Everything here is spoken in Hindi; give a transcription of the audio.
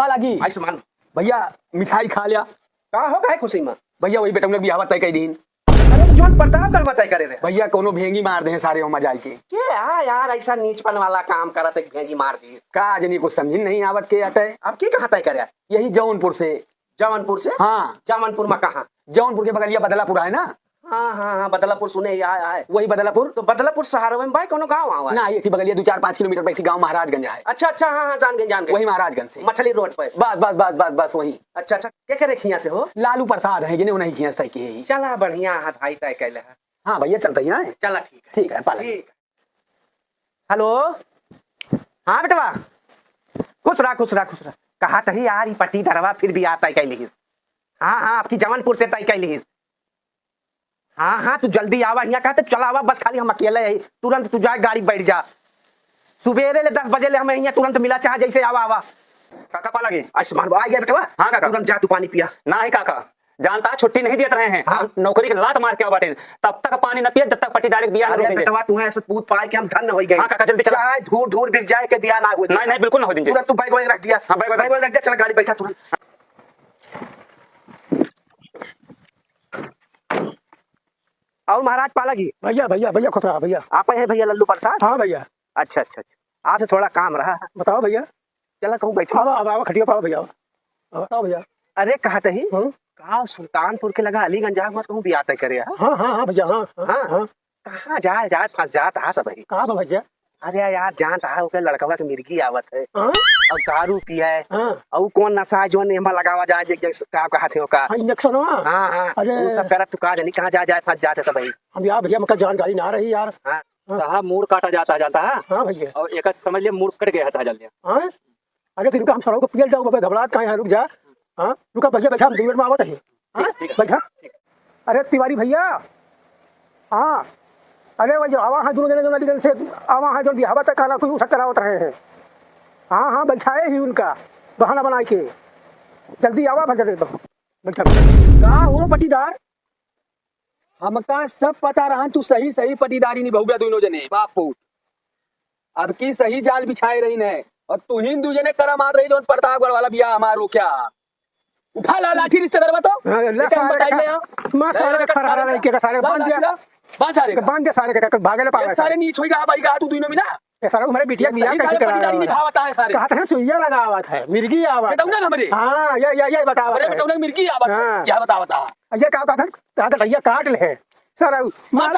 पा लगी आयुष्मान भैया मिठाई खा लिया का हो काहे खुशी में भैया वही बेटा बियाह तय कई दिन अरे तो जोन प्रताप कर बताई करे रे भैया कोनो भेंगी मार दे सारे मजा आई के यार ऐसा नीचपन वाला काम करत एक भेंगी मार दी का जनी को समझी नहीं आवत के अटे अब की कहाँ तय करे यही जौनपुर से जौनपुर से हाँ जौनपुर में कहाँ जौनपुर के बगलिया बदलापुर है ना हाँ बदलापुर सुने आए वही बदलापुर तो बदलापुर सहारा में भाई कोनो गाँव आवा ना ये बगलिया 2-4-5 किलोमीटर बैठी गाँव महाराजगंज है। अच्छा हाँ जान गए वही महाराजगंज से मछली रोड पे बस वही। अच्छा क्या करे खिया से हो लालू प्रसाद है जिन्हें उन्हें खींचता की चला बढ़िया है भाई तय कैले है हाँ भैया चलता ही है चला ठीक है पाला हेलो हाँ बेटवा खुश रहा कहा तही यार ये पट्टी दरवा फिर भी आता कैली हाँ आपकी जमनपुर से तय कैली हाँ तू जल्दी आवा यहाँ कहते चला आवा बस खाली हम अकेले है तुरंत तू जा गाड़ी बैठ जा सुबेरे ले 10 बजे ले हमें यहाँ तुरंत मिला चाहे जैसे आवा काका पाला गे आयुष्मान आ गया बेटवा हाँ काका तुरंत जा तू पानी पिया ना ही काका जानता छुट्टी नहीं देते रहे हैं हाँ? नौकरी के लात मार के बाटे तब तक पानी न पिए जब तक पट्टी डायरेक्ट बियाह नहीं बेटवा तू ऐसे पूछ पाए कि हम धन हो गए हाँ काका जल्दी चला चाहे धूर बिक जाए के बियाह ना हो नहीं बिल्कुल ना हो दीजिए तुरंत तू बाइक रख दिया हाँ बाइक रख दिया चल गाड़ी बैठा तुरंत और महाराज पालागी भैया खुश रहा भैया। आप हैं भैया लल्लू प्रसाद हाँ भैया। अच्छा आपसे थोड़ा काम रहा बताओ भैया। चला कहूँ बैठो अब खटिया पाओ भैया बताओ भैया। अरे कहते ही कहा सुल्तानपुर के लगा अलीगंज जा मत कहूँ भी आता करे हाँ भैया हाँ कहाँ जाए फंस जाता है सब कहाँ पर भैया। अरे यार जानता है उसके लड़कवा के मिर्गी आवत है हाँ और दारू पिया है और कौन नशा जो नेमा लगावा जाए क्या कहते हो का इंजेक्शन हाँ अरे वो सब करत तू कहा जानी कहाँ जाए फंस जाते सब हम यार भैया मगर जानकारी ना रही यार। साहब मूड काटा जाता है हाँ भैया और एक समझ लिया मूड कट गया था जल्दी हाँ अरे तो इनका हम सरों को पियल जाओ घबराहट कहाँ है रुक जा हाँ रुका भैया बैठा हम 2 मिनट में आवत है बैठा। अरे तिवारी भैया हाँ अरे वही आवा है दोनों जने जो नलीगंज से आवा है जो बिहावा तक खाना कोई उठक करावत रहे हैं हाँ बैठाए ही उनका बहाना बना के जल्दी आवा भर दे बैठा कहा हो पटीदार हमका सब पता रहा तू सही पटीदारी निभाऊगा दोनों जने बापू अब की सही जाल बिछाए रही ने और तू ही 2 जने करा मार रही जो प्रतापगढ़ वाला बिया हमारो क्या उठा ला लाठी रिश्तेदार बांध दे सारे के भागे ना सारे नीच होई गा भाई गा तू दोनों में ना ये सारा हमारे बिटिया बिया कैसे पटीदारी निभावता है सारे कहते हैं सुइया लगा आवत है मिर्गी आवत बेटा ना हमरे हाँ ये बताओ अरे बेटा मिर्गी आवत यह बतावता ये क्या कहता है भैया काट ले सारा मार